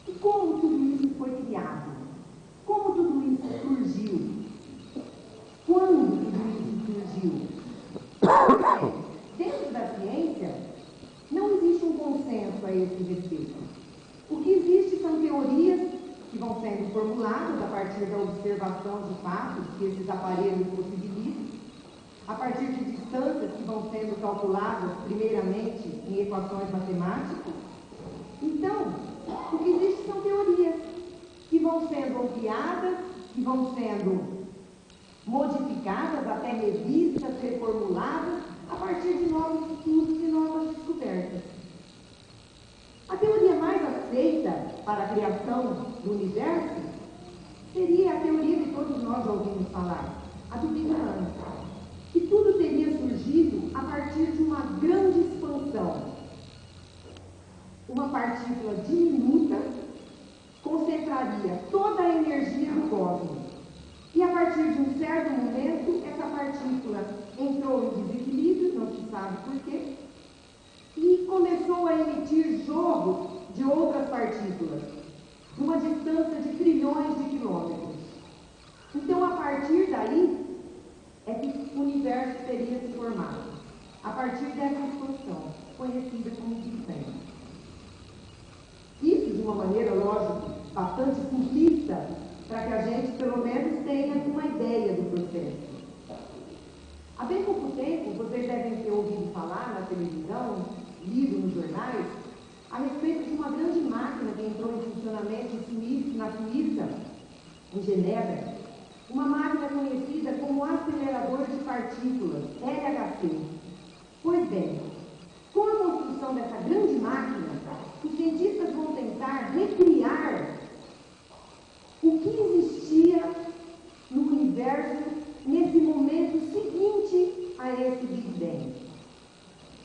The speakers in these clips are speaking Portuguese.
E como tudo isso foi criado? Como tudo isso surgiu? Quando tudo isso surgiu? Dentro da ciência, não existe um consenso a esse respeito. O que existe são teorias que vão sendo formuladas a partir da observação de fatos que esses aparelhos possibilitam, a partir de distâncias que vão sendo calculadas, primeiramente, em equações matemáticas. Então, o que existe são teorias que vão sendo ampliadas, que vão sendo modificadas, até revistas, reformuladas, a partir de novos estudos e novas descobertas. A teoria mais aceita para a criação do universo seria a teoria que todos nós ouvimos falar, a do Big Bang, que tudo teria surgido a partir de uma grande expansão. Uma partícula diminuta concentraria toda a energia do cosmos. E a partir de um certo momento, essa partícula entrou em desequilíbrio, não se sabe porquê, e começou a emitir jogo de outras partículas, numa distância de trilhões de quilômetros. Então, a partir daí, é que o universo teria se formado. A partir dessa expansão, conhecida como Big Bang. Isso, de uma maneira, lógico, bastante simplista, para que a gente, pelo menos, tenha uma ideia do processo. Há bem pouco tempo, vocês devem ter ouvido falar na televisão, lido nos jornais, a respeito de uma grande máquina que entrou em funcionamento na Suíça, em Genebra, uma máquina conhecida como acelerador de partículas, LHC. Pois bem, com a construção dessa grande máquina, os cientistas vão tentar recriar o que existia no universo nesse momento seguinte a esse Big Bang.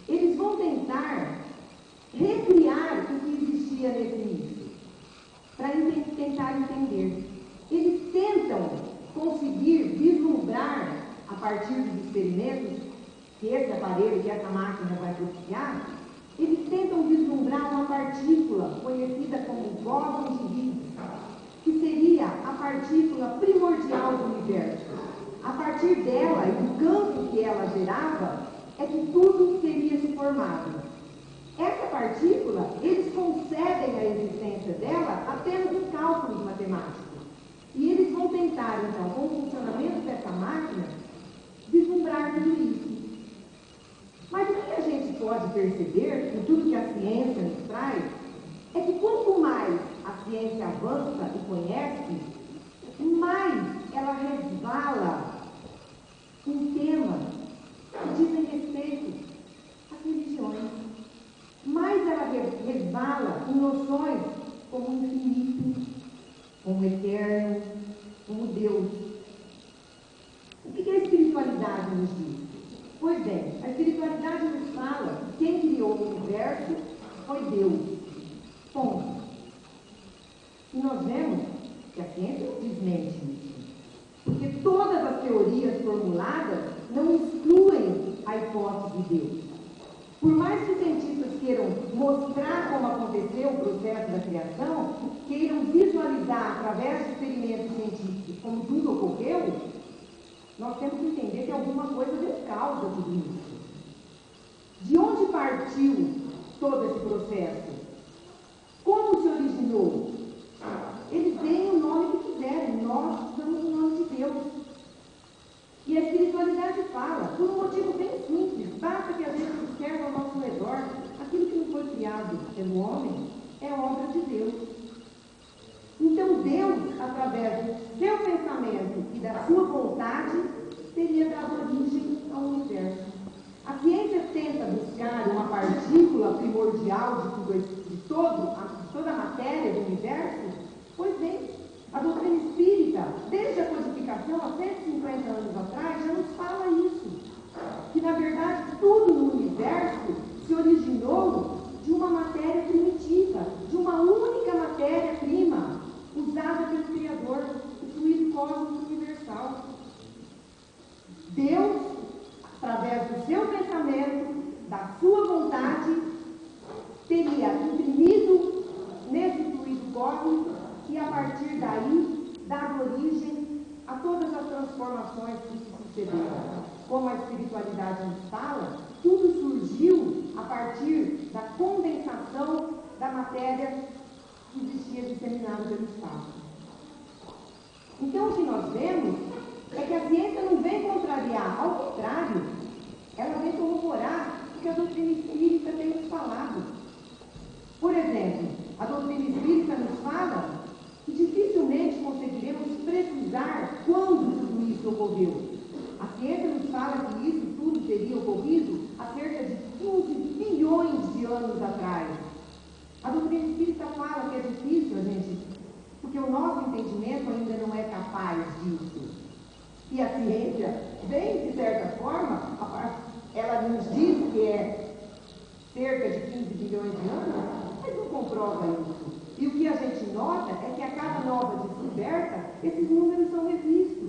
Eles vão tentar recriar o que existia nesse início, para tentar entender. Eles tentam conseguir vislumbrar, a partir dos experimentos que esse aparelho, que essa máquina vai propiciar, eles tentam vislumbrar uma partícula conhecida como bóson de Higgs, que seria a partícula primordial do universo. A partir dela e do campo que ela gerava, é que tudo teria se formado. Essa partícula, eles concebem a existência dela apenas em cálculos matemáticos. E eles vão tentar, então, com o funcionamento dessa máquina, vislumbrar tudo isso. Mas o que a gente pode perceber, em tudo que a ciência nos traz, é que quanto mais a ciência avança e conhece, mais ela resvala em temas que dizem respeito às religiões. Mais ela resvala em noções como o infinito, como o eterno, como Deus. O que a espiritualidade nos diz? Pois bem, a espiritualidade nos fala que quem criou o universo foi Deus. Ponto. E nós vemos que a ciência não desmente isso. Porque todas as teorias formuladas não excluem a hipótese de Deus. Por mais que os cientistas queiram mostrar como aconteceu o processo da criação, queiram visualizar através de experimentos científicos como tudo ocorreu, nós temos que entender que alguma coisa deu causa a tudo isso. De onde partiu todo esse processo? Como se originou? Eles deem o nome que quiserem, nós damos o nome de Deus. E a espiritualidade fala, por um motivo bem simples, basta que a gente observe ao nosso redor, aquilo que não foi criado pelo homem é obra de Deus. Então Deus, através do seu pensamento e da sua vontade, teria dado origem ao universo. A ciência tenta buscar uma partícula primordial de toda a matéria do universo. Pois bem, a doutrina espírita, desde a codificação há 150 anos atrás, já nos fala isso. Que, na verdade, tudo no universo se originou de uma matéria primitiva, de uma única matéria-prima, usada pelo Criador, o fluido cósmico universal. Deus transformações que se sucederam, como a espiritualidade nos fala, tudo surgiu a partir da condensação da matéria que existia disseminada pelo espaço. Então, o que nós vemos é que a ciência não vem contrariar, ao contrário, ela vem corroborar o que a doutrina espírita tem nos falado. Por exemplo, a doutrina espírita nos fala que dificilmente conseguiremos precisar quando tudo isso ocorreu. A ciência nos fala que isso tudo teria ocorrido há cerca de 15 bilhões de anos atrás. A doutrina espírita fala que é difícil, gente, porque o nosso entendimento ainda não é capaz disso. E a ciência vem, de certa forma, ela nos diz que é cerca de 15 bilhões de anos, mas não comprova isso. E o que a gente nota é que a cada nova descoberta, esses números são revistos.